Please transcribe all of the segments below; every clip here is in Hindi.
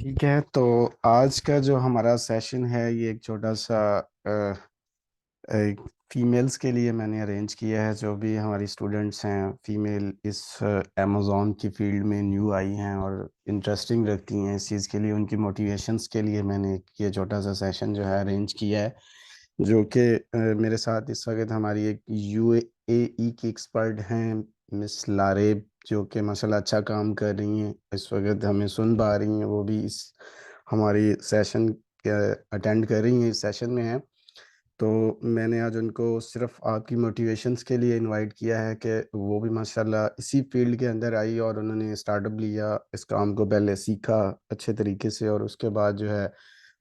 ठीक है। तो आज का जो हमारा सेशन है ये एक छोटा सा एक फीमेल्स के लिए मैंने अरेंज किया है। जो भी हमारी स्टूडेंट्स हैं फीमेल इस अमेज़ॉन की फील्ड में न्यू आई हैं और इंटरेस्टिंग रखती हैं इस चीज़ के लिए, उनकी मोटिवेशंस के लिए मैंने ये छोटा सा सेशन जो है अरेंज किया है। जो कि मेरे साथ इस वक्त हमारी एक यूएई की एक्सपर्ट हैं, मिस लारेब, जो कि माशाल्लाह अच्छा काम कर रही हैं। इस वक्त हमें सुन पा रही हैं, वो भी इस हमारी सेशन के अटेंड कर रही हैं, इस सेशन में हैं। तो मैंने आज उनको सिर्फ आपकी मोटिवेशंस के लिए इनवाइट किया है कि वो भी माशाल्लाह इसी फील्ड के अंदर आई और उन्होंने स्टार्टअप लिया, इस काम को पहले सीखा अच्छे तरीके से और उसके बाद जो है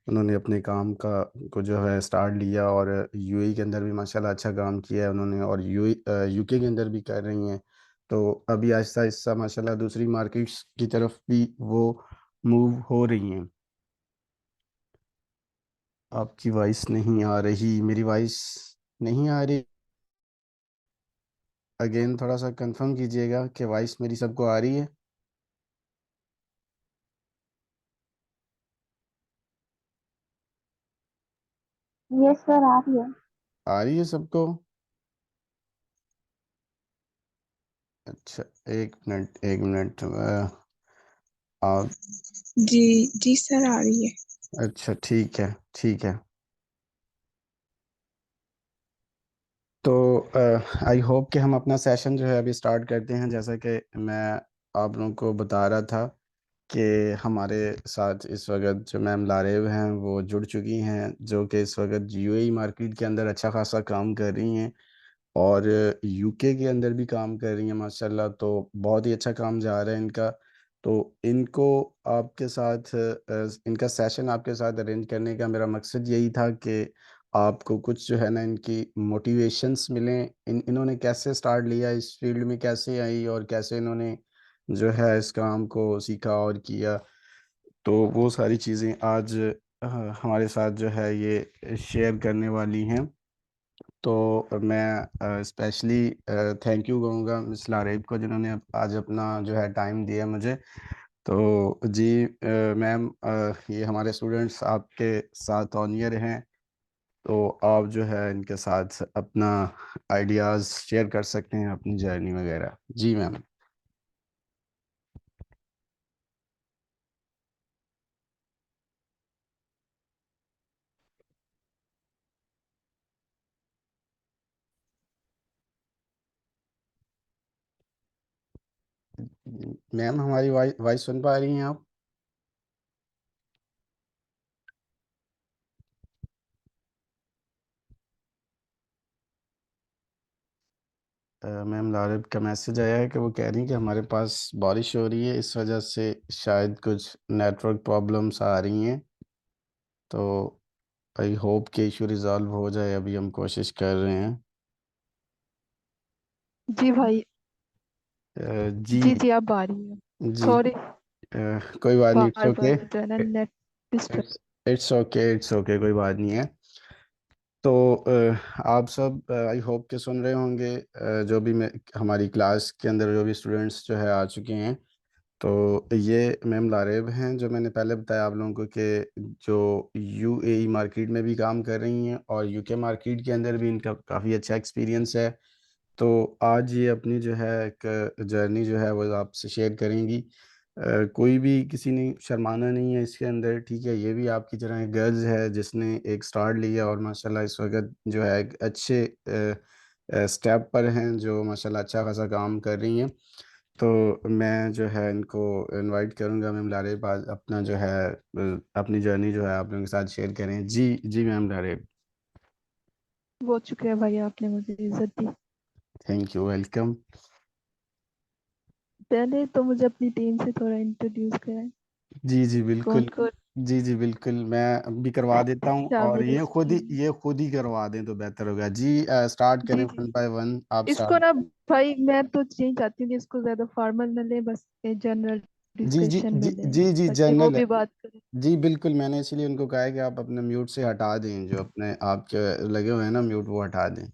उन्होंने अपने काम का को जो है स्टार्ट लिया और यूएई के अंदर भी माशाल्लाह अच्छा काम किया है उन्होंने, और यूके के अंदर भी कर रही हैं। तो अभी आहिस्ता आहिस्ता माशाल्लाह दूसरी मार्केट्स की तरफ भी वो मूव हो रही हैं। आपकी वॉइस नहीं आ रही, मेरी वॉइस नहीं आ रही। अगेन थोड़ा सा कंफर्म कीजिएगा कि वॉइस मेरी सबको आ रही है। यस सर आ रही है। आ रही है सबको? अच्छा, एक मिनट एक मिनट। आप जी जी सर आ रही है। अच्छा, ठीक है ठीक है। तो आई होप कि हम अपना सेशन जो है अभी स्टार्ट करते हैं। जैसा कि मैं आप लोगों को बता रहा था कि हमारे साथ इस वक्त जो मैम लारेब हैं वो जुड़ चुकी हैं, जो कि इस वक्त यूएई मार्केट के अंदर अच्छा खासा काम कर रही हैं और यूके के अंदर भी काम कर रही हैं माशाल्लाह। तो बहुत ही अच्छा काम जा रहा है इनका। तो इनको आपके साथ इनका सेशन आपके साथ अरेंज करने का मेरा मकसद यही था कि आपको कुछ जो है ना इनकी मोटिवेशंस मिलें, इन्होंने कैसे स्टार्ट लिया, इस फील्ड में कैसे आई और कैसे इन्होंने जो है इस काम को सीखा और किया। तो वो सारी चीज़ें आज हमारे साथ जो है ये शेयर करने वाली हैं। तो मैं स्पेशली थैंक यू कहूँगा मिस लारेब को, जिन्होंने आज अपना जो है टाइम दिया मुझे। तो जी मैम, ये हमारे स्टूडेंट्स आपके साथ ऑन ईयर हैं, तो आप जो है इनके साथ अपना आइडियाज़ शेयर कर सकते हैं, अपनी जर्नी वगैरह। जी मैम। मैम हमारी वॉइस सुन पा रही हैं आप? मैम लारेब का मैसेज आया है कि वो कह रही हैं कि हमारे पास बारिश हो रही है, इस वजह से शायद कुछ नेटवर्क प्रॉब्लम्स आ रही हैं। तो आई होप कि इशू रिजॉल्व हो जाए, अभी हम कोशिश कर रहे हैं। जी भाई। जी जी जी आप आ रही है। जी। सॉरी। कोई बात नहीं, इट्स बार ओके। बार जो है ना net disturb. It's okay it's okay, कोई बात नहीं है। तो आप सब आई होप के सुन रहे होंगे, जो भी मैं हमारी क्लास के अंदर जो भी स्टूडेंट्स जो है आ चुके हैं। तो ये मैम लारेब हैं, जो मैंने पहले बताया आप लोगों को कि जो यूएई मार्केट में भी काम कर रही हैं और यूके मार्केट के अंदर भी इनका काफ़ी अच्छा एक्सपीरियंस है। तो आज ये अपनी जो है एक जर्नी जो है वो आपसे शेयर करेंगी। कोई भी किसी ने शर्माना नहीं है इसके अंदर, ठीक है। ये भी आपकी तरह एक गर्ल्स है जिसने एक स्टार्ट लिया और माशाल्लाह इस वक्त जो है एक अच्छे स्टेप पर हैं, जो माशाल्लाह अच्छा खासा काम कर रही हैं। तो मैं जो है इनको इनवाइट करूंगा, मैम लारेब आज अपना जो है अपनी जर्नी जो है आप लोगों के साथ शेयर करें। जी जी मैम लारेब। बहुत शुक्रिया भाई आपने मुझे इज्जत दी। Thank you, welcome. पहले तो मुझे अपनी टीम से थोड़ा इंट्रोड्यूस कराएं। जी जी कौन बिल्कुल। कौन। जी जी बिल्कुल, मैं भी करवा देता हूँ और शामिल ये इस खुद ही टीम। ये खुद ही करवा दें तो बेहतर होगा। जी स्टार्ट करें जी जी। वन बाय वन, आप इसको स्टार्ट। ना भाई मैं तो यही चाहती हूँ कि इसको ज्यादा फॉर्मल न ले, बस जनरल जी जी डिस्कशन में जी ले जी जी ताकि वो जनरल है। भी बात करें। जी बिल्कुल, मैंने इसीलिए उनको कहा है कि आप अपने म्यूट से हटा दें, जो अपने आपके लगे हुए हैं ना म्यूट, वो हटा दें।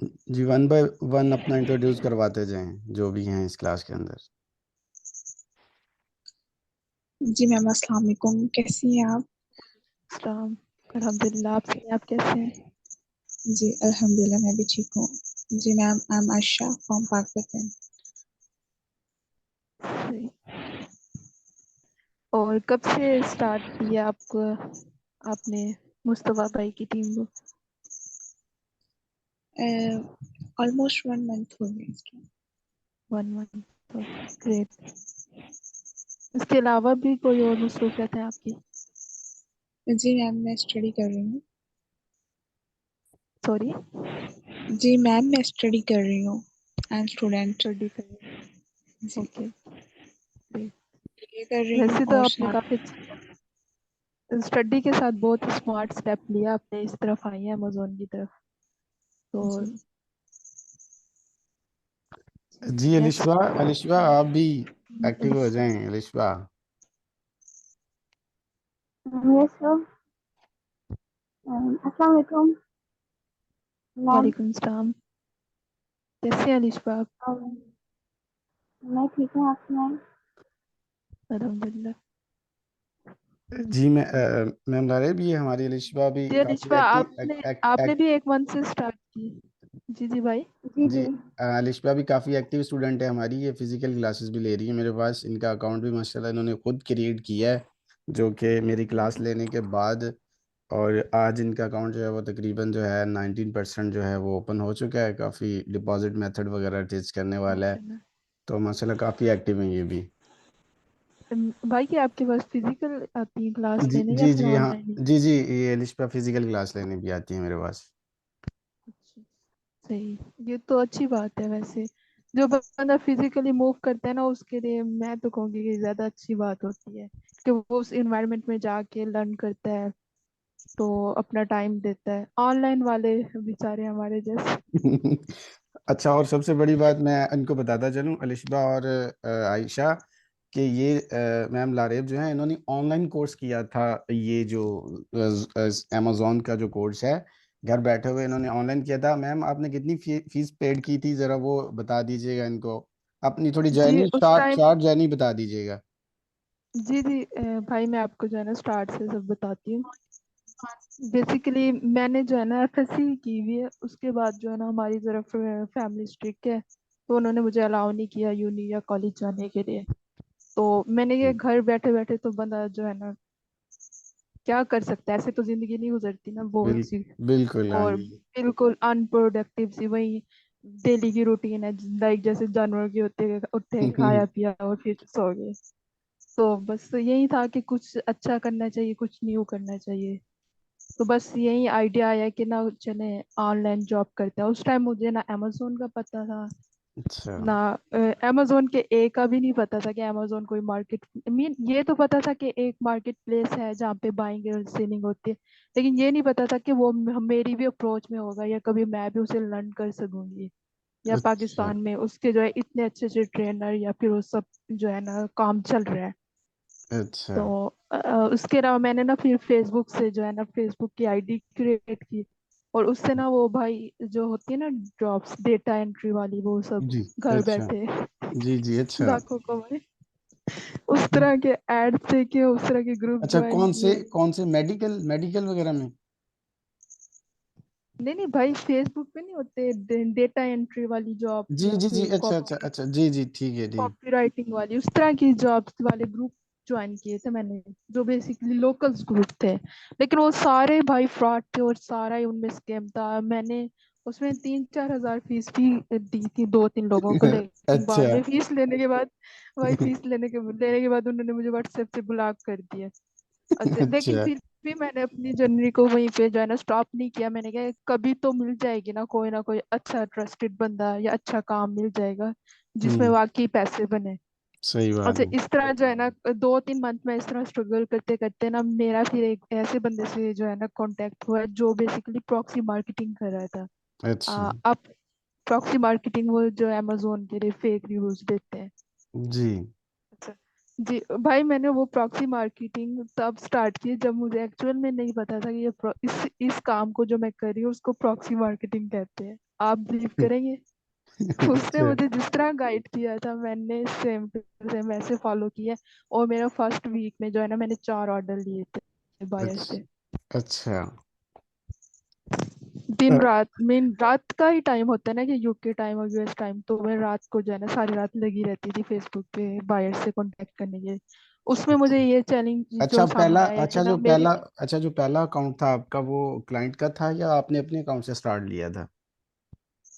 जी, वन बाय वन अपना इंट्रोड्यूस करवाते जाएं जो भी हैं इस क्लास के अंदर। जी मैम, अस्सलाम वालेकुम, कैसी हैं आप? सलाम। अल्हम्दुलिल्लाह, आप कैसे हैं? जी अल्हम्दुलिल्लाह, मैं भी ठीक हूँ। जी ma'am, I am Ayesha from Pakistan. सही। और कब से स्टार्ट किया आपको, आपने मुस्तफा भाई की टीम को? ऑलमोस्ट 1 मंथ हो गया इसके। 1 मंथ। तो ग्रेट। इसके अलावा भी कोई और मसरूफियत है आपकी? जी मैम, मैं स्टडी कर रही हूँ। सॉरी। जी मैम, मैं स्टडी कर रही हूँ। I am student. स्टडी कर रहे हैं। जी, ओके, ग्रेट। ये कर रही हूँ वैसे तो और आपने साथ। काफी स्टडी के साथ बहुत स्मार्ट स्टेप लिया, आपने इस तरफ आई है अमेजोन की तरफ। तो जी जी यस। अलिशबा, अलिशबा आप भी एक्टिव हो जाएं अलिशबा। Yes sir. अस्सलाम वालेकुम मैम। वालेकुम सलाम। कैसे हैं अलिशबा आप? मैं ठीक हूँ, आप सुनाएं। अल्हम्दुलिल्लाह। जी मैम लारे भी, हमारी अलिशबा भी जी काफ़ी अलिशबा, एक्टिव आपने आपने भी एक मंथ से स्टार्ट की? जी जी भाई। जी जी जी। अलिशबा भी काफ़ी एक्टिव स्टूडेंट है हमारी, ये फिज़िकल क्लासेस भी ले रही है मेरे पास। इनका अकाउंट भी माशाल्लाह इन्होंने खुद क्रिएट किया है, जो कि मेरी क्लास लेने के बाद। और आज इनका अकाउंट जो है वो तकरीबन जो है 19% जो है वो ओपन हो चुका है। काफ़ी डिपॉजिट मेथड वगैरह टीच करने वाला है, माशाल्लाह। तो माशाल्लाह काफ़ी एक्टिव है ये भी। भाई क्या आपके पास फिजिकल आती है क्लास जी लेने या जी फिर जी हाँ। ऑनलाइन ही? जी जी, ये अलिशबा फिज़िकल क्लास लेने भी आती है मेरे पास। अच्छा, सही। ये तो अच्छी बात है वैसे। जो बंदा फिजिकली मूव करता है ना, उसके लिए मैं तो कहूँगी कि ज्यादा अच्छी बात होती है कि वो उस इन्वायरमेंट में जाके लर्न करता है, तो अपना टाइम देता है। ऑनलाइन वाले बेचारे हमारे जैसे। अच्छा, और सबसे बड़ी बात मैं इनको बताता चलूँ अलिशबा और आयशा, कि ये मैम लारेब जो है इन्होंने ऑनलाइन कोर्स किया था। ये जो अमेजोन का जो कोर्स है, घर बैठे हुए इन्होंने ऑनलाइन किया था। मैम आपने कितनी फीस पेड की थी, ज़रा वो बता दीजिएगा इनको। अपनी थोड़ी जी जर्नी उस स्टार्ट टाइम। स्टार्ट जर्नी बता दीजिएगा। जी जी, भाई मैं आपको जो है ना स्टार्ट से सब बताती हूँ। बेसिकली मैंने जो है ना एफएससी की हुई है, उसके बाद जो है ना हमारी तरफ फैमिली स्ट्रिक्ट है, तो उन्होंने मुझे अलाउ नहीं किया यूनी या कॉलेज जाने के लिए। तो मैंने ये घर बैठे बैठे तो बंदा जो है ना क्या कर सकता है, ऐसे तो जिंदगी नहीं गुजरती ना, बोर बिल, सी। बिल्कुल हाँ और जी। बिल्कुल अनप्रोडक्टिव सी वही डेली की रूटीन है, लाइक जैसे जानवर की होते हैं, उठे खाया पिया और फिर सो गए। तो बस यही था कि कुछ अच्छा करना चाहिए, कुछ न्यू करना चाहिए। तो बस यही आइडिया आया कि ना चले ऑनलाइन जॉब करते हैं। उस टाइम मुझे ना अमेजोन का पता था, अच्छा। ना अमेजोन के ए का भी नहीं पता था कि अमेजोन कोई मार्केट मीन। ये तो पता था कि एक मार्केट प्लेस है जहाँ पे बाइंग और सेलिंग होती है, लेकिन ये नहीं पता था कि वो मेरी भी अप्रोच में होगा या कभी मैं भी उसे लर्न कर सकूंगी, या अच्छा। पाकिस्तान में उसके जो है इतने अच्छे अच्छे ट्रेनर या फिर वो सब जो है ना काम चल रहा है। अच्छा। तो उसके अलावा मैंने ना फिर फेसबुक से जो है ना फेसबुक की आईडी क्रिएट की, और उससे ना वो भाई जो होती है ना जॉब्स डेटा एंट्री वाली, वो सब जी। घर अच्छा। बैठे जी जी। अच्छा। लाखों कमाए। उस तरह के एड देखे, उस तरह के ग्रुप अच्छा, ज्वाइन किए। कौन से मेडिकल मेडिकल वगैरह में? नहीं नहीं भाई, फेसबुक पे नहीं होते डेटा एंट्री वाली जॉब्स जी या जी जी। फिर अच्छा अच्छा अच्छा। जी जी, ठीक है जी। कॉपी राइटिंग वाली, उस तरह की जॉब्स वाले ग्रुप ज्वाइन किए थे मैंने, जो बेसिकली लोकल्स ग्रुप थे। लेकिन वो सारे भाई फ्रॉड थे और सारा ही उनमें स्कैम था। मैंने उसमें 3-4 हजार फीस भी दी थी 2-3 लोगों को, लेकिन बाद अच्छा। में फीस लेने के बाद, भाई फीस लेने के बाद उन्होंने मुझे व्हाट्सएप से ब्लॉक कर दिया। अच्छा, लेकिन अच्छा। फिर भी मैंने अपनी जर्नी को वहीं पे जो है ना स्टॉप नहीं किया। मैंने कहा कभी तो मिल जाएगी ना कोई अच्छा ट्रस्टेड बंदा या अच्छा काम मिल जाएगा जिसमें हम्म। वाकई पैसे बने। सही बात अच्छा, है। इस तरह जो है ना 2-3 मंथ में इस तरह स्ट्रगल करते करते ना मेरा फिर एक ऐसे बंदे से जो है ना कांटेक्ट हुआ जो बेसिकली प्रॉक्सी मार्केटिंग कर रहा था। अच्छा। अब प्रॉक्सी मार्केटिंग वो जो अमेजोन के लिए फेक रिव्यूज देते हैं। जी। अच्छा। जी भाई, मैंने वो प्रॉक्सी मार्केटिंग तब स्टार्ट की जब मुझे एक्चुअल में नहीं पता था कि इस काम को जो मैं कर रही हूँ उसको प्रॉक्सी मार्केटिंग कहते हैं। आप बिलीव करेंगे? उसने अच्छा मुझे जिस तरह गाइड किया था मैंने सेम टू सेम वैसे फॉलो किया। और मेरा फर्स्ट वीक में जो है ना मैंने 4 ऑर्डर लिए थे बायर अच्छा से। अच्छा। दिन रात मेन रात का ही टाइम होता है ना कि यूके टाइम और यूएस टाइम, तो मैं रात को जो है ना सारी रात लगी रहती थी फेसबुक पे बायर से कांटेक्ट करने के लिए। उसमें मुझे ये चैलेंज जो सामने आया कि ना मेरी अच्छा जो पहला अकाउंट था आपका वो क्लाइंट का था या आपने अपने अकाउंट से स्टार्ट लिया था?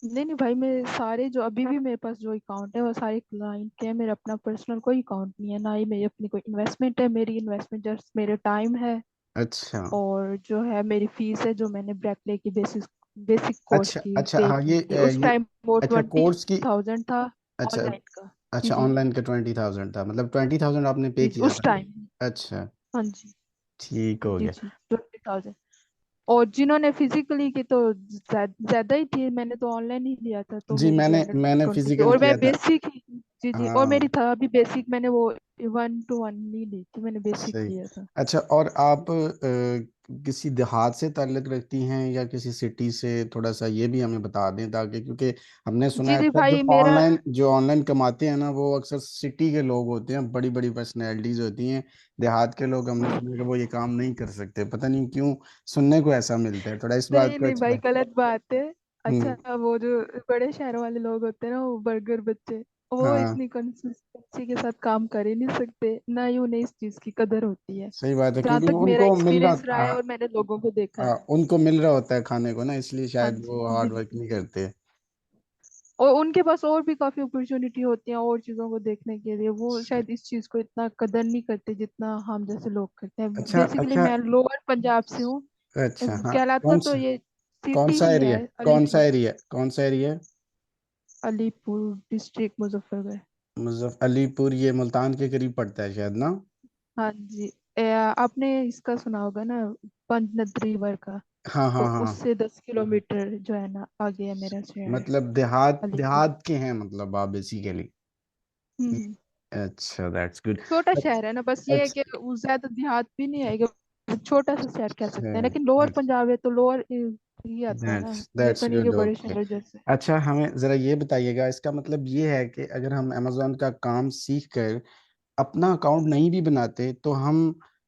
नहीं नहीं भाई, मेरे सारे जो अभी भी मेरे पास जो अकाउंट है वो सारे क्लाइंट के हैं। मेरा अपना पर्सनल कोई अकाउंट नहीं है, ना ही मेरी अपनी कोई इन्वेस्टमेंट है। मेरी इन्वेस्टमेंट जस्ट मेरे टाइम है अच्छा और जो है मेरी फीस है जो मैंने ब्रैकले की बेसिक कोर्स अच्छा की अच्छा। पे हाँ की थी उस ये टाइम। वो अच्छा ट्वेंटी कोर्स की। थाउजेंड था अच्छा ऑनलाइन का। जी अच्छा जी ऑनलाइन का 20,000 था, मतलब 20,000 आपने पे जी जी, किया उस था। टाइम। अच्छा हाँ जी। ठीक हो जी गया। जी 20,000। और जिन्होंने फिजिकली की तो ज्यादा ही थी। मैंने तो ऑनलाइन ही लिया था तो जी मेरी जो है मैंने ना मैंने 20 फिजिकल और मैं किया था। बेसिक ही। जी जी, और मेरी हाँ था अभी बेसिक, मैंने वो 1 to 1 नहीं ली थी, मैंने बेसिक सही। लिया था। अच्छा और आप किसी देहात से ताल्लुक़ रखती हैं या किसी सिटी से? थोड़ा सा ये भी हमें बता दें ताकि, क्योंकि हमने सुना जी है जी अक्सर भाई मेरा। जो ऑनलाइन कमाते हैं ना वो अक्सर सिटी के लोग होते हैं, बड़ी बड़ी पर्सनैलिटीज होती हैं। देहात के लोग हमने सुना है कि वो ये काम नहीं कर सकते, पता नहीं क्यों सुनने को ऐसा मिलता है, थोड़ा इस बात नहीं को नहीं भाई, एक्सप्लेन। गलत बात है। हम्म। अच्छा, वो जो बड़े शहरों वाले लोग होते हैं ना, वो बर्गर बच्चे, वो हाँ इतनी कंसिस्टेंसी के साथ काम कर ही नहीं सकते, ना ही उन्हें इस चीज की कदर होती है। सही बात है जहाँ क्योंकि तक मेरा उनको मिल एक्सपीरियंस रहा रहा। है और मैंने लोगों को देखा है। उनको मिल रहा होता है खाने को ना, इसलिए हाँ शायद जी वो जी हार्ड जी वर्क जी। नहीं करते। और उनके पास और भी काफी अपॉर्चुनिटी होती है और चीजों को देखने के लिए। वो शायद इस चीज को इतना कदर नहीं करते जितना हम जैसे लोग करते हैं। अच्छा बेसिकली अच्छा मैं लोअर पंजाब से हूँ। अच्छा। हाँ कहलाता कौन तो सा ये कौन सिटी सा ही एरिया है, है? कौन सा अलीपुर। एरिया कौन सा एरिया है? अलीपुर डिस्ट्रिक्ट मुजफ्फरगढ़। अलीपुर ये मुल्तान के करीब पड़ता है शायद ना? हाँ जी। आपने इसका सुना होगा ना, पंजनद रिवर का। हाँ हाँ तो हाँ। उससे 10 किलोमीटर जो है ना आगे है मेरा शहर मतलब देहात अलीपुर। देहात के हैं मतलब आप बेसिकली। हम्म। अच्छा दैट्स गुड। छोटा शहर है ना, बस ये है अच्छा कि वो ज्यादा देहात भी नहीं है कि छोटा सा शहर कह सकते हैं, लेकिन लोअर अच्छा पंजाब है तो लोअर ही आता है ना। ये दैट्स तो नहीं कि गुड बड़े ओके। शहर जैसे। अच्छा हमें ज़रा ये बताइएगा, इसका मतलब ये है कि अगर हम अमेज़ोन का काम सीख कर अपना अकाउंट नहीं भी बनाते तो हम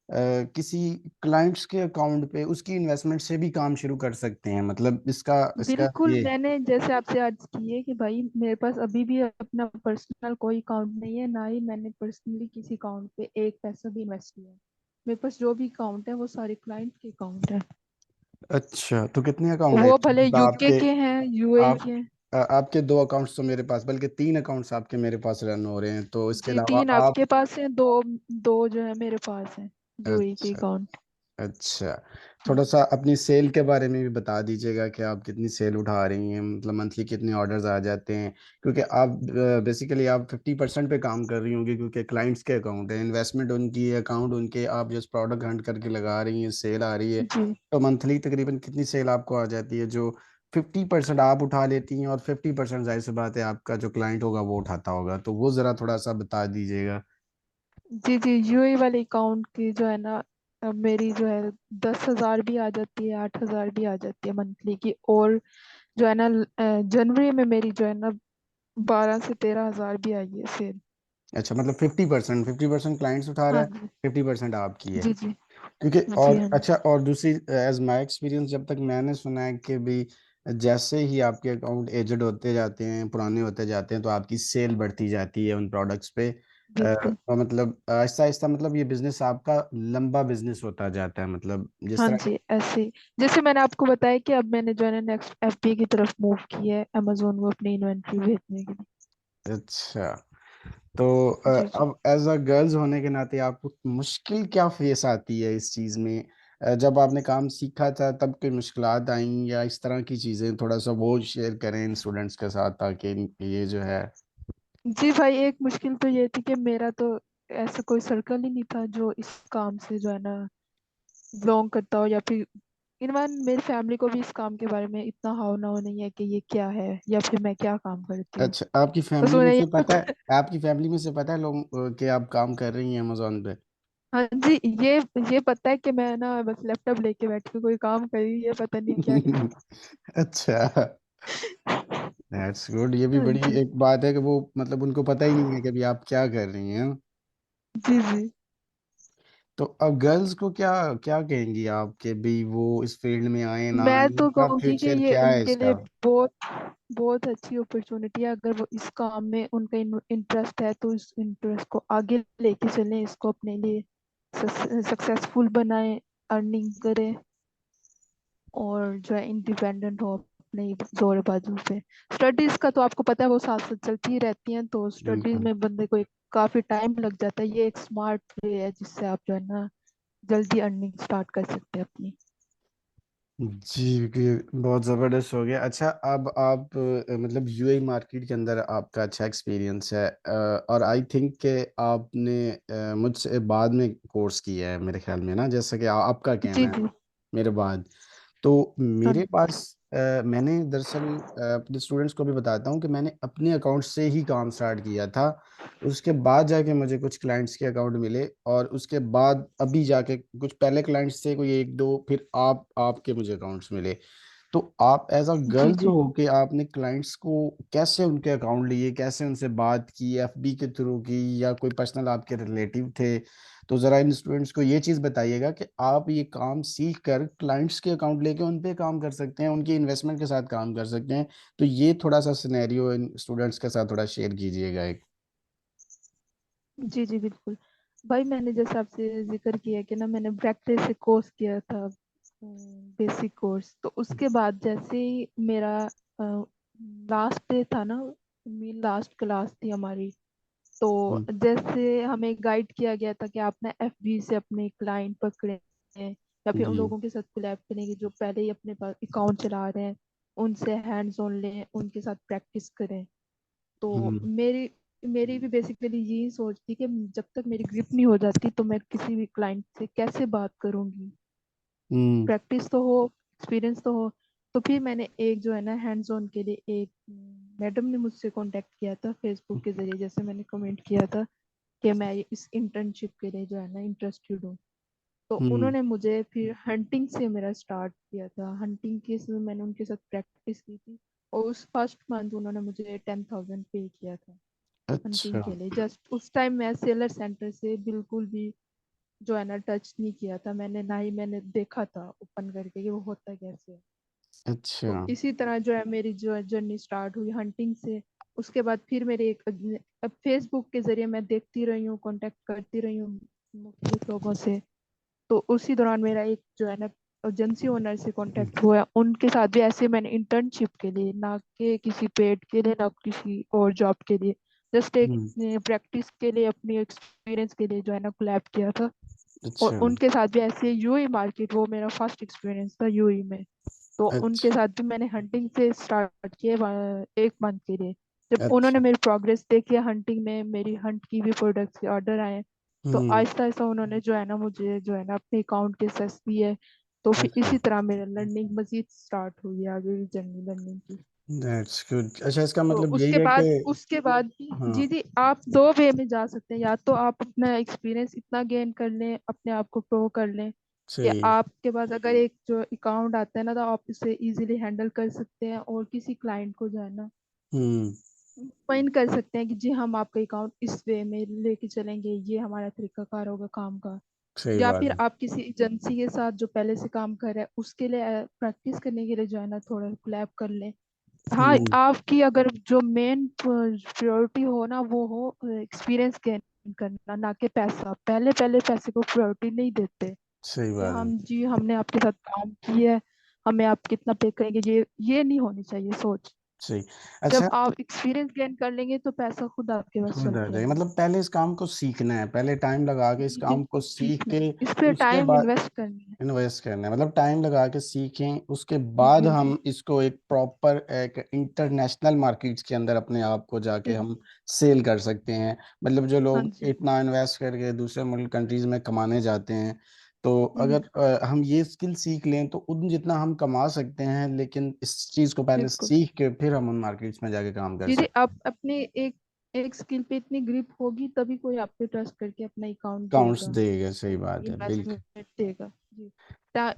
किसी क्लाइंट्स के अकाउंट पे उसकी इन्वेस्टमेंट से भी काम शुरू कर सकते हैं, मतलब इसका इसका बिल्कुल, ये। मैंने जैसे आपसे अर्ज की है कि भाई मेरे पास अभी भी अपना पर्सनल कोई अकाउंट नहीं है, ना ही मैंने पर्सनली किसी अकाउंट पे एक पैसा भी इन्वेस्ट किया है। मेरे पास जो भी अकाउंट है वो सारे क्लाइंट के अकाउंट है। अच्छा तो कितने अकाउंट है वो इसमें? भले मतलब यूके आपके के हैं, यूएई आप के हैं। आपके 2 अकाउंट्स तो मेरे पास, बल्कि 3 अकाउंट्स आपके मेरे पास रन हो रहे हैं, तो इसके जी, अलावा 3 आप। आपके पास है, दो दो जो है मेरे पास है यूएई के अच्छा अकाउंट। अच्छा। थोड़ा सा अपनी सेल के बारे में भी बता दीजिएगा कि आप कितनी सेल उठा रही हैं, मतलब मंथली कितने ऑर्डर्स आ जाते हैं, क्योंकि आप बेसिकली आप 50% पे काम कर रही होंगी क्योंकि क्लाइंट्स के अकाउंट है, इन्वेस्टमेंट उनकी है, अकाउंट उनके, आप जस्ट प्रोडक्ट हंट करके लगा रही हैं, सेल आ रही है। जी तो मंथली तकरीबन कितनी सेल आपको आ जाती है जो 50% आप उठा लेती हैं और 50% जाहिर सी बात है आपका जो क्लाइंट होगा वो उठाता होगा, तो वो ज़रा थोड़ा सा बता दीजिएगा। जी जी, यूएई वाले अकाउंट की जो है ना मेरी जो है 10,000 भी आ जाती है, 8,000 भी आ जाती है मंथली की। और जो है ना जनवरी में मेरी जो है ना 12 से 13 हजार भी आई है सेल। अच्छा मतलब 50% क्लाइंट्स उठा रहा हाँ है, जी 50% आपकी है। जी जी क्योंकि जी। और हाँ जी अच्छा और दूसरी एज माय एक्सपीरियंस जब तक मैंने सुना है कि भी जैसे ही आपके अकाउंट एजड होते जाते हैं, पुराने होते जाते हैं, तो आपकी सेल बढ़ती जाती है उन प्रोडक्ट्स पे। बिल्कुल। और मतलब आहिस्ता आहिस्ता मतलब ये बिजनेस आपका लंबा बिजनेस होता जाता है, मतलब जिस हाँ तरह जी, ऐसे ही जैसे मैंने आपको बताया कि अब मैंने जो है ना नेक्स्ट एफबी की तरफ मूव की है, अमेजोन को अपनी इन्वेंट्री भेजने के लिए। अच्छा तो जी जी। अब एज अ गर्ल्स होने के नाते आपको मुश्किल क्या फेस आती है इस चीज़ में? जब आपने काम सीखा था तब कोई मुश्किलात आई या इस तरह की चीज़ें, थोड़ा सा वो शेयर करें इन स्टूडेंट्स के साथ ताकि ये जो है। जी भाई, एक मुश्किल तो ये थी कि मेरा तो ऐसा कोई सर्कल ही नहीं था जो इस काम से जो है ना बिलोंग करता हो, या फिर इवन मेरी फैमिली को भी इस काम के बारे में इतना हाव ना हो नहीं है कि ये क्या है या फिर मैं क्या काम करती हूँ। अच्छा आपकी बस फैमिली में उन्हें ये से पता पता। है, आपकी फैमिली में से पता है लोग कि आप काम कर रही हैं अमेजोन पे? हाँ जी, ये पता है कि मैं ना बस लैपटॉप लेके बैठी हूँ, कोई काम कर रही है, पता नहीं क्या क्या। अच्छा दैट्स गुड। ये भी हाँ बड़ी जी। एक बात है कि वो मतलब उनको पता ही नहीं है कि अभी आप क्या कर रही हैं। जी जी। तो अब गर्ल्स को क्या क्या कहेंगी आप कि भी वो इस फील्ड में आए ना आए, मैं तो उनका कहूंगी कि फ्यूचर ये क्या है उनके लिए इसका? बहुत बहुत अच्छी अपॉर्चुनिटी है। अगर वो इस काम में उनका इंटरेस्ट है तो इस इंटरेस्ट को आगे लेके चलें, इसको अपने लिए सक्सेसफुल बनाएं, अर्निंग करें और जो है इंडिपेंडेंट हो अपने जोर बाजू पे। स्टडीज का तो आपको पता है वो साथ साथ चलती ही रहती हैं, तो स्टडीज बिल्कुल। में बंदे को काफी टाइम लग जाता है। ये एक स्मार्ट वे है जिससे आप जो है ना जल्दी अर्निंग स्टार्ट कर सकते हैं अपनी। जी, ये बहुत ज़बरदस्त हो गया। अच्छा, अब आप मतलब यूएई मार्केट के अंदर आपका अच्छा एक्सपीरियंस है, और आई थिंक कि आपने मुझसे बाद में कोर्स किया है मेरे ख्याल में ना, जैसा कि आपका जी कहना है जी। मेरे बाद। तो हाँ मेरे जी। पास मैंने दरअसल अपने स्टूडेंट्स को भी बताता हूँ कि मैंने अपने अकाउंट से ही काम स्टार्ट किया था। उसके बाद जाके मुझे कुछ क्लाइंट्स के अकाउंट मिले, और उसके बाद अभी जाके कुछ पहले क्लाइंट्स थे कोई एक दो, फिर आपके मुझे अकाउंट्स मिले। तो आप एज अ जी गर्ल जी। होके आपने क्लाइंट्स को कैसे उनके अकाउंट लिए, कैसे उनसे बात की, एफबी के थ्रू की या कोई पर्सनल आपके रिलेटिव थे? तो ज़रा इन स्टूडेंट्स को ये चीज़ बताइएगा कि आप ये काम सीख कर क्लाइंट्स के अकाउंट लेके उन पे काम कर सकते हैं, उनकी इन्वेस्टमेंट के साथ काम कर सकते हैं। तो ये थोड़ा सा सिनेरियो इन स्टूडेंट्स के साथ थोड़ा शेयर कीजिएगा एक। जी जी बिल्कुल। भाई मैंने जैसे आपसे जिक्र किया कि ना मैंने प्रैक्टिस से कोर्स किया था, बेसिक कोर्स। तो उसके बाद जैसे ही मेरा लास्ट डे था ना, मेरी लास्ट क्लास थी हमारी, तो हम्म। जैसे हमें गाइड किया गया था कि आप ना एफबी से अपने क्लाइंट पकड़े हैं या फिर उन जी। लोगों के साथ कोलैब करेंगे जो पहले ही अपने पास अकाउंट चला रहे हैं, उनसे हैंड्स ऑन लें, उनके साथ प्रैक्टिस करें। तो हम्म। मेरी मेरी भी बेसिकली यही सोच थी कि जब तक मेरी ग्रिप नहीं हो जाती तो मैं किसी भी क्लाइंट से कैसे बात करूंगी। हम्म। प्रैक्टिस तो हो, एक्सपीरियंस तो हो। तो फिर मैंने एक जो है ना हैंड्स ऑन के लिए एक मैडम ने मुझसे कांटेक्ट किया था फेसबुक के जरिए, जैसे मैंने कमेंट किया था कि मैं इस इंटर्नशिप के लिए जो है ना इंटरेस्टेड हूँ। तो हम्म। उन्होंने मुझे फिर हंटिंग से मेरा स्टार्ट किया था। हंटिंग के समय मैंने उनके साथ प्रैक्टिस की थी, और उस फर्स्ट मंथ उन्होंने मुझे 10,000 पे किया था हंटिंग अच्छा। के लिए। जस्ट उस टाइम मैं सेलर सेंटर से बिल्कुल भी जो है ना टच नहीं किया था मैंने, ना ही मैंने देखा था ओपन करके कि वो होता कैसे है। अच्छा। तो इसी तरह जो है मेरी जो जर्नी स्टार्ट हुई हंटिंग से। उसके बाद फिर मेरे एक अब फेसबुक के जरिए मैं देखती रही हूँ, कांटेक्ट करती रही हूँ मुख्तलिफ लोगों से। तो उसी दौरान मेरा एक जो है ना एजेंसी ओनर से कांटेक्ट हुआ, उनके साथ भी ऐसे मैंने इंटर्नशिप के लिए, ना कि किसी पेड के लिए ना किसी और जॉब के लिए, जस्ट एक हम्म। प्रैक्टिस के लिए अपनी एक्सपीरियंस के लिए जो है ना कोलैब किया था। और अच्छा। उनके साथ भी ऐसे यूई मार्केट, वो मेरा फर्स्ट एक्सपीरियंस था यूई में। तो उनके अच्छा। साथ भी मैंने हंटिंग से स्टार्ट किया एक मंथ के लिए। जब उन्होंने अच्छा। मेरी प्रोग्रेस देखी हंटिंग में, मेरी हंट की भी प्रोडक्ट्स के ऑर्डर आए, तो हम्म। आहिस्ता आहिस्ता उन्होंने जो है ना मुझे जो है ना अपने अकाउंट के सेस दिए। तो फिर अच्छा। इसी तरह मेरा लर्निंग मजीद स्टार्ट हुई है, आगे की जर्नी लर्निंग की। That's good. अच्छा, इसका तो मतलब यही उसके है कि बाद उसके बाद हाँ, जी जी, आप दो वे में जा सकते हैं। या तो आप अपना एक्सपीरियंस इतना गेन कर लें, अपने आप को प्रो कर लें कि सही। आपके पास अगर एक जो अकाउंट आता है ना तो आप इसे इजीली हैंडल कर सकते हैं, और किसी क्लाइंट को जो है ना हम्म। फाइन कर सकते हैं कि जी हम आपका अकाउंट इस वे में लेके चलेंगे, ये हमारा तरीकाकार होगा काम का। सही या बात फिर है। आप किसी एजेंसी के साथ जो पहले से काम कर रहा है उसके लिए प्रैक्टिस करने के लिए जो है ना थोड़ा कोलैब कर लें। हाँ, हम्म। आपकी अगर जो मेन प्रायोरिटी हो ना वो हो एक्सपीरियंस गेन करना, ना कि पैसा। पहले पहले पैसे को प्रायोरिटी नहीं देते सही कि बात है। हम जी हमने आपके साथ काम किया है, हमें आप कितना पे करेंगे। ये नहीं होनी चाहिए सोच। सही। जब अच्छा, आप एक्सपीरियंस गेन कर लेंगे तो पैसा खुद आपके पास खुद चल आ के जाएगा। आएगा। मतलब पहले इस काम को सीखना है, पहले टाइम लगा के इस जी काम को बिल्कुल सीख सीखना के है, इस पे उसके टाइम बाद इन्वेस्ट करना है। इन्वेस्ट करना है। मतलब टाइम लगा के सीखें, उसके बाद जी जी हम इसको एक प्रॉपर एक इंटरनेशनल मार्केट्स के अंदर अपने आप को जाके जी। हम सेल कर सकते हैं। मतलब जो हाँ लोग जी। इतना इन्वेस्ट करके दूसरे मुल्क कंट्रीज में कमाने जाते हैं, तो हम्म, अगर हम ये स्किल सीख लें तो उन जितना हम कमा सकते हैं, लेकिन इस चीज़ को पहले बिल्कुल। सीख के फिर हम उन मार्केट्स में जाके काम कर जी जी, सकते आप अपने एक एक स्किल पे इतनी ग्रिप होगी तभी कोई आप पे ट्रस्ट करके अपना अकाउंट हैं। अकाउंट्स देगा, देगा, सही बात है, बिल्कुल। इन्वेस्टमेंट देगा। जी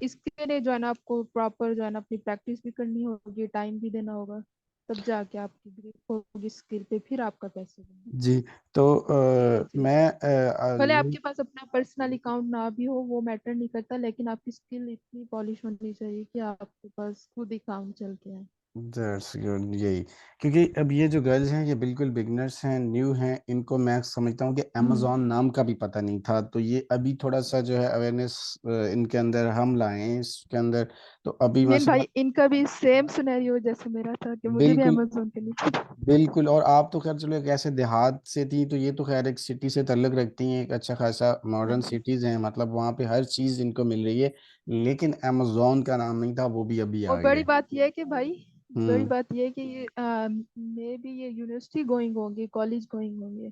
इसके लिए जो है ना आपको प्रॉपर जो है ना अपनी प्रैक्टिस भी करनी होगी, टाइम भी देना होगा, तब जाके आपकी ग्रिप होगी स्किल पे, फिर आपका पैसे बनेगा। जी। तो ये चीज मैं भले आपके पास अपना पर्सनल अकाउंट ना भी हो, वो मैटर नहीं करता, लेकिन आपकी स्किल इतनी पॉलिश होनी चाहिए कि आपके पास खुद ही काम चल के आए। दैट्स गुड, यही। क्योंकि अब ये जो गर्ल्स हैं ये बिल्कुल बिगनर्स हैं, न्यू हैं, इनको मैं समझता हूँ कि अमेजोन नाम का भी पता नहीं था, तो ये अभी थोड़ा सा जो है अवेयरनेस इनके अंदर हम लाए हैं इसके अंदर। तो अभी नहीं माशाल्लाह। भाई, इनका भी सेम सिनेरियो जैसे मेरा था कि मुझे भी बिल्कुल अमेजोन के नीचे। बिल्कुल। और आप तो खैर चलो एक ऐसे देहात से थी, तो ये तो खैर एक सिटी से ताल्लुक रखती हैं, एक अच्छा खासा हाँ मॉडर्न जी। सिटीज हैं, मतलब वहाँ पे हर चीज़ इनको मिल रही है। लेकिन अमेजोन का नाम नहीं था, वो भी अभी और आ गया बड़ी है। बात यह है कि भाई, बड़ी हम्म। बात यह है कि ये मे भी ये यूनिवर्सिटी गोइंग होंगे, कॉलेज गोइंग होंगे,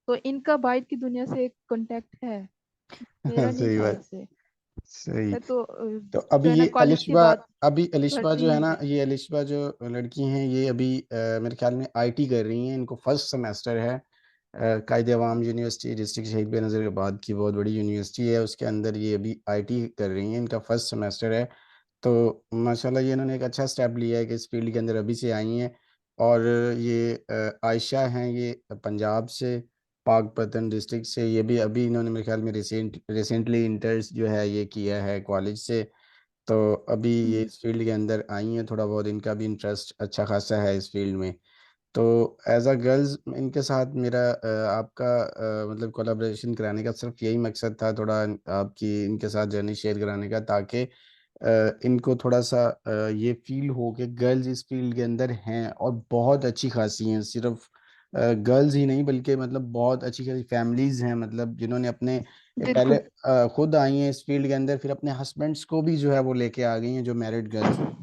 तो इनका बाहर की दुनिया से एक कांटेक्ट है, मेरा नहीं सही था बात। ऐसे। सही। है तो तो अभी जो है ये ना कॉलेज के अलिशबा, बाद अभी अलिशबा भर्ती जो है नहीं ना, हुई। ये अलिशबा जो लड़की हैं ये अभी मेरे ख्याल में आईटी कर रही हैं, इनको फर्स्ट सेमेस्टर है। कायदे अवाम यूनिवर्सिटी डिस्ट्रिक्ट शहीद बेनज़ीर की बहुत बड़ी यूनिवर्सिटी है, उसके अंदर ये अभी आईटी कर रही हैं, इनका फर्स्ट सेमेस्टर है। तो माशाल्लाह ये इन्होंने एक अच्छा स्टेप लिया है कि इस फील्ड के अंदर अभी से आई हैं। और ये आयशा हैं, ये पंजाब से पाकपतन डिस्ट्रिक्ट से, ये भी अभी इन्होंने मेरे ख्याल में रिसेंटली इंटर्स जो है ये किया है कॉलेज से। तो अभी ये हम्म। इस फील्ड के अंदर आई हैं, थोड़ा बहुत इनका भी इंटरेस्ट अच्छा खासा है इस फील्ड में। तो एज अ गर्ल्स इनके साथ मेरा आपका मतलब कोलाब्रेशन कराने का सिर्फ यही मकसद था, थोड़ा आपकी इनके साथ जर्नी शेयर कराने का, ताकि इनको थोड़ा सा ये फील हो कि गर्ल्स इस फील्ड के अंदर हैं और बहुत अच्छी खासी हैं। सिर्फ गर्ल्स ही नहीं बल्कि मतलब बहुत अच्छी खासी फैमिलीज हैं, मतलब जिन्होंने अपने पहले बिल्कुल। खुद आई हैं इस फील्ड के अंदर, फिर अपने हस्बैंड्स को भी जो है वो लेके आ गई हैं, जो मैरिड गर्ल्स हैं।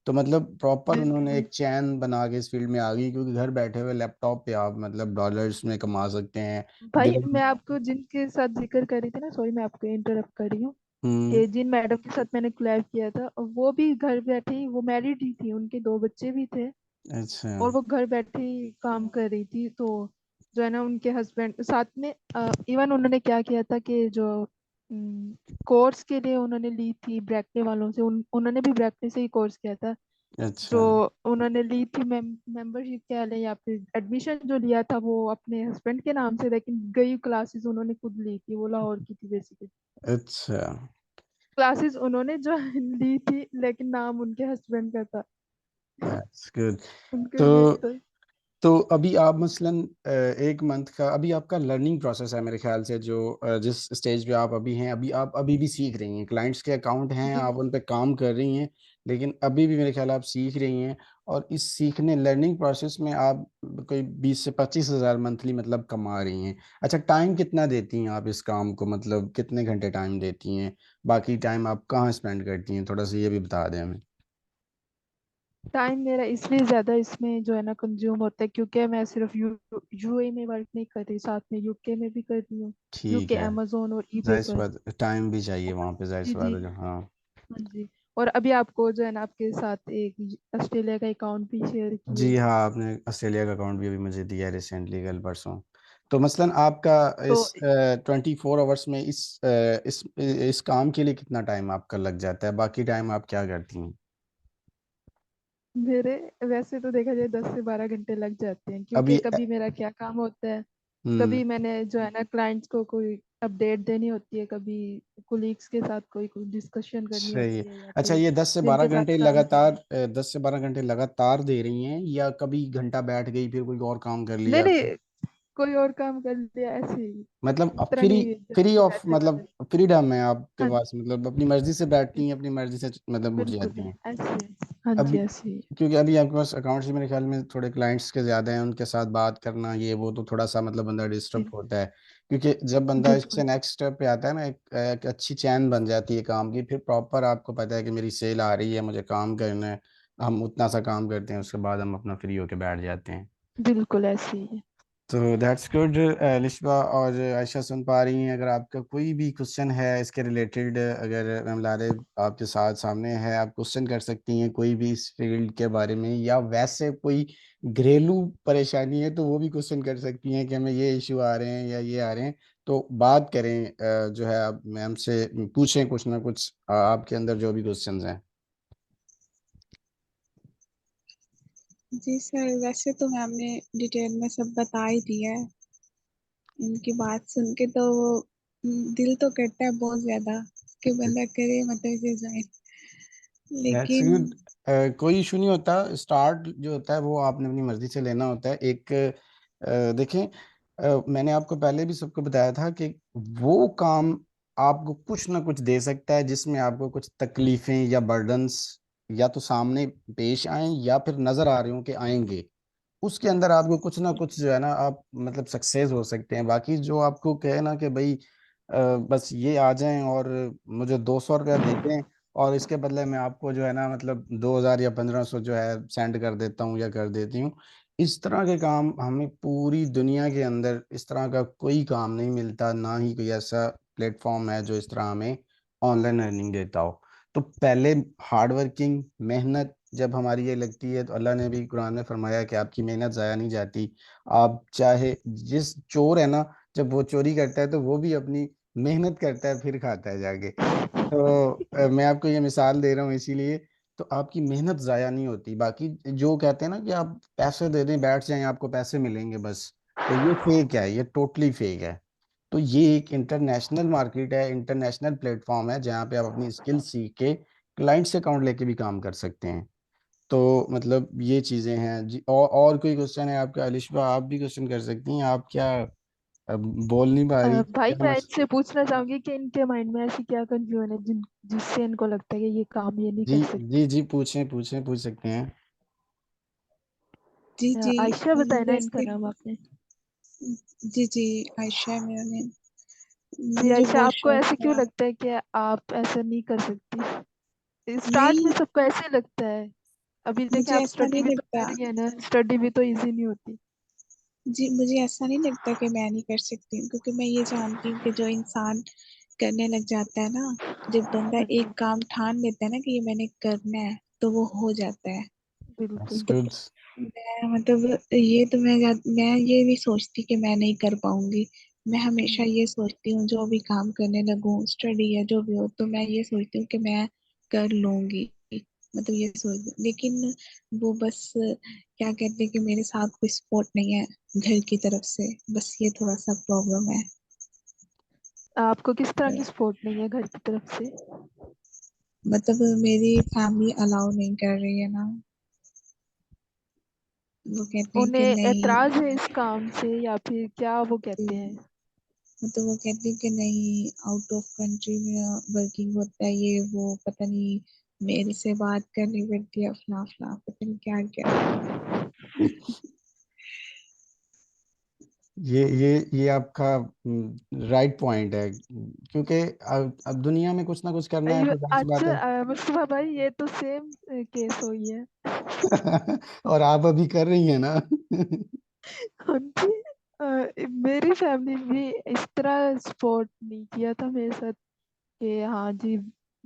तो मतलब प्रॉपर उन्होंने बिल्कुल एक चैन बना के इस फील्ड में आ गई, क्योंकि घर बैठे हुए लैपटॉप पे आप मतलब डॉलर्स में कमा सकते हैं। भाई, दिन। मैं आपको जिनके साथ जिक्र कर रही थी ना, सॉरी मैं आपको इंटरप्ट कर रही हूँ, हम्म। कि जिन मैडम के साथ मैंने कोलैब किया था, और वो भी घर बैठे ही, वो मैरिड ही थी, उनके दो बच्चे भी थे, अच्छा। और वो घर बैठे ही काम कर रही थी। तो जो है ना उनके हस्बैंड साथ में, इवन उन्होंने क्या किया था कि जो कोर्स के लिए उन्होंने ली थी ब्रैकले वालों से, उन्होंने भी ब्रैकले से ही कोर्स किया था। अच्छा। जो उन्होंने ली थी मेंबरशिप कह लें या फिर एडमिशन जो लिया था, वो अपने हस्बैंड के नाम से, लेकिन गई क्लासेस उन्होंने खुद ली थी, वो लाहौर की थी बेसिकली। अच्छा। क्लासेस उन्होंने जो ली थी, लेकिन नाम उनके हस्बैंड का था। That's good. उनके तो लिए तो तो अभी आप मसलन एक मंथ का अभी आपका लर्निंग प्रोसेस है मेरे ख्याल से, जो जिस स्टेज पे आप अभी हैं, अभी आप अभी भी सीख रही हैं, क्लाइंट्स के अकाउंट हैं, आप उन बिल्कुल। पे काम कर रही हैं, लेकिन अभी भी मेरे ख्याल आप सीख रही हैं। और इस सीखने लर्निंग प्रोसेस में आप कोई 20 से 25 हज़ार मंथली मतलब कमा रही हैं। अच्छा, टाइम कितना देती हैं आप इस काम को, मतलब कितने घंटे टाइम देती हैं, बाकी टाइम आप कहाँ स्पेंड करती हैं, थोड़ा सा ये भी बता दें हमें। टाइम मेरा इसलिए ज्यादा इसमें जो है ना कंज्यूम होता है, क्योंकि मैं सिर्फ यूए में वर्क नहीं कर रही, साथ में यूके में भी कर रही हूँ। ठीक यूके है। अमेजोन और ईबे जाहिर सी पर। बात, टाइम भी चाहिए वहाँ पे, जाहिर जी सी बात जी। है हाँ। हाँ जी। और अभी आपको जो है ना आपके साथ एक ऑस्ट्रेलिया का अकाउंट भी शेयर जी किए। हाँ, आपने ऑस्ट्रेलिया का अकाउंट भी अभी मुझे दिया है रिसेंटली, कल परसों। तो मसलन आपका तो इस 24 आवर्स में इस काम के लिए कितना टाइम आपका लग जाता है, बाकी टाइम आप क्या करती हैं। मेरे वैसे तो देखा जाए 10 से 12 घंटे लग जाते हैं, क्योंकि अभी कभी मेरा क्या काम होता है, हम्म। कभी मैंने जो है ना क्लाइंट्स को कोई अपडेट देनी होती है, कभी कुलीग्स के साथ कोई डिस्कशन करनी सही है। होती है, या अच्छा, फिर ये 10 से 12 जिनके साथ घंटे काम किया। लगातार 10 से 12 घंटे लगातार दे रही हैं, या कभी घंटा बैठ गई फिर कोई और काम कर नहीं लिया। नहीं, कोई और काम कर लिया ऐसे ही, मतलब अब इस तरह फ्री, नहीं फ्री जैसे ऑफ वैसे वाले। मतलब फ्रीडम है आपके हाँ पास, मतलब अपनी मर्जी से बैठती हैं, बिल्कुल। अपनी मर्जी से मतलब उठ बिल्कुल जाती हैं। ऐसे। हाँ जी अभी ऐसे ही। क्योंकि अभी आपके पास अकाउंट्स मेरे ख्याल में थोड़े क्लाइंट्स के ज़्यादा हैं, उनके साथ बात करना ये वो, तो थोड़ा सा मतलब बंदा डिस्टर्ब जी, होता है। क्योंकि जब बंदा इससे बिल्कुल नेक्स्ट स्टेप पे आता है ना, एक अच्छी चैन बन जाती है काम की, फिर प्रॉपर आपको पता है कि मेरी सेल आ रही है, मुझे काम करना है, हम उतना सा काम करते हैं, उसके बाद हम अपना फ्री होके बैठ जाते हैं। बिल्कुल ऐसे ही है। तो दैट्स गुड। लिशबा और आयशा सुन पा रही हैं, अगर आपका कोई भी क्वेश्चन है इसके रिलेटेड, अगर मैम लारे आपके साथ सामने है, आप क्वेश्चन कर सकती हैं कोई भी इस फील्ड के बारे में, या वैसे कोई घरेलू परेशानी है तो वो भी क्वेश्चन कर सकती हैं कि हमें ये इशू आ रहे हैं या ये आ रहे हैं। तो बात करें, जो है आप मैम से पूछें कुछ ना कुछ, आपके अंदर जो भी क्वेश्चंस हैं। जी सर, वैसे तो मैम ने डिटेल में सब बता ही दिया है। इनकी बात सुन के तो दिल तो करता है बहुत ज्यादा कि बंदा करे मतलब रिजाइन, दैट्स लेकिन गुड। कोई इशू नहीं होता। स्टार्ट जो होता है वो आपने अपनी मर्जी से लेना होता है। एक देखें, मैंने आपको पहले भी सबको बताया था कि वो काम आपको कुछ ना कुछ दे सकता है जिसमें आपको कुछ तकलीफें या बर्डन्स या तो सामने पेश आए या फिर नजर आ रहे हो कि आएंगे। उसके अंदर आपको कुछ ना कुछ जो है ना, आप मतलब सक्सेस हो सकते हैं। बाकी जो आपको कहे ना कि भाई बस ये आ जाएं और मुझे 200 रुपया दे दें और इसके बदले में आपको जो है ना मतलब 2000 या 1500 जो है सेंड कर देता हूँ या कर देती हूँ। इस तरह के काम हमें पूरी दुनिया के अंदर इस तरह का कोई काम नहीं मिलता, ना ही कोई ऐसा प्लेटफॉर्म है जो इस तरह हमें ऑनलाइन अर्निंग देता हो। तो पहले हार्ड वर्किंग मेहनत जब हमारी ये लगती है, तो अल्लाह ने भी कुरान में फरमाया कि आपकी मेहनत ज़ाया नहीं जाती। आप चाहे जिस चोर है ना, जब वो चोरी करता है तो वो भी अपनी मेहनत करता है फिर खाता है जाके। तो मैं आपको ये मिसाल दे रहा हूँ इसीलिए। तो आपकी मेहनत ज़ाया नहीं होती। बाकी जो कहते हैं ना कि आप पैसे दे दें बैठ जाएं आपको पैसे मिलेंगे बस, तो ये फेक है, ये टोटली फेक है। तो ये एक इंटरनेशनल मार्केट है, इंटरनेशनल प्लेटफॉर्म है जहाँ पे आप अपनी स्किल सीख के क्लाइंट से अकाउंट लेके भी काम कर सकते हैं। तो मतलब ये चीज़ें हैं जी। और कोई क्वेश्चन है आपका अलिशबा? आप भी क्वेश्चन कर सकती हैं। आप क्या बोल नहीं पा रही, भाई क्या मैं मस? इनसे पूछना चाहूंगी कि इनके माइंड में ऐसी क्या कंफ्यूजन है जिससे इनको लगता है कि ये काम ये नहीं जी कर सकते। जी जी, पूछें पूछें, पूछ सकते हैं। जी जी, आयशा बताया ना इनका जैसे नाम आपने। जी जी, आयशा है मेरा नेम। जी मुझे आयशा, बहुत आपको शौक ऐसे क्यों था। लगता है कि आप ऐसा नहीं कर सकती? स्टार्ट में नहीं, सबको ऐसे लगता है। अभी देखें, मुझे आप ऐसा स्टडी नहीं भी तो लगता। कर रही है ना, स्टडी भी तो इजी नहीं होती। जी, मुझे ऐसा नहीं लगता कि मैं नहीं कर सकती हूँ, क्योंकि मैं ये जानती हूँ कि जो इंसान करने लग जाता है ना, जब बंदा हाँ जी, एक काम ठान लेता है ना कि ये मैंने करना है, तो वो हो जाता है। दैट्स बिल्कुल। गुड। मैं मतलब ये तो मैं ये नहीं सोचती कि मैं नहीं कर पाऊंगी। मैं हमेशा हम्म। ये सोचती हूँ जो भी काम करने लगूँ, स्टडी है जो भी हो, तो मैं ये सोचती हूँ कि मैं कर लूंगी। मतलब ये सोच, लेकिन वो बस क्या कहते हैं कि मेरे साथ कोई सपोर्ट नहीं है घर की तरफ से, बस ये थोड़ा सा प्रॉब्लम है। आपको किस तरह की सपोर्ट नहीं है घर की तरफ से? मतलब मेरी फैमिली अलाउ नहीं कर रही है ना, वो कहते हैं कि उन्हें नहीं। एतराज है इस काम से या फिर क्या वो कहते हैं? मतलब वो कहते हैं कि नहीं, आउट ऑफ कंट्री में वर्किंग होता है, ये वो पता नहीं, मेरे से बात करनी पड़ती है, फला फला पता नहीं क्या क्या। ये आपका राइट पॉइंट है, क्योंकि अब दुनिया में कुछ ना कुछ करना है तो जाहिर सी बात अच्छा, है। मुस्तफा भाई, ये तो सेम केस हुई है। और आप अभी कर रही हैं ना। उनकी मेरी फैमिली भी इस तरह सपोर्ट नहीं किया था मेरे साथ कि हाँ जी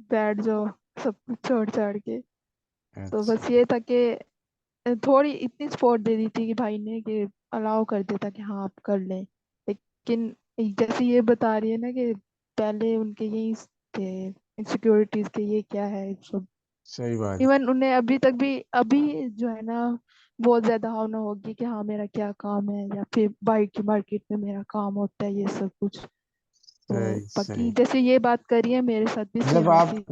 बैठ जाओ सब कुछ छोड़ छाड़ के। तो अच्छा, बस ये था कि थोड़ी इतनी सपोर्ट दे दी थी कि भाई ने कि अलाउ कर देता कि हाँ आप कर लें। लेकिन जैसे ये बता रही है ना कि पहले उनके यही थे इनसिक्योरिटीज के, ये क्या है सब। सही बात। इवन उन्हें अभी तक भी अभी जो है ना बहुत ज्यादा भावना होगी कि हाँ मेरा क्या काम है, या फिर बाइक की मार्केट में मेरा काम होता है ये सब कुछ। तो सही बाकी सही। जैसे ये बात करी है मेरे साथ भी जब सेम आप ऐसी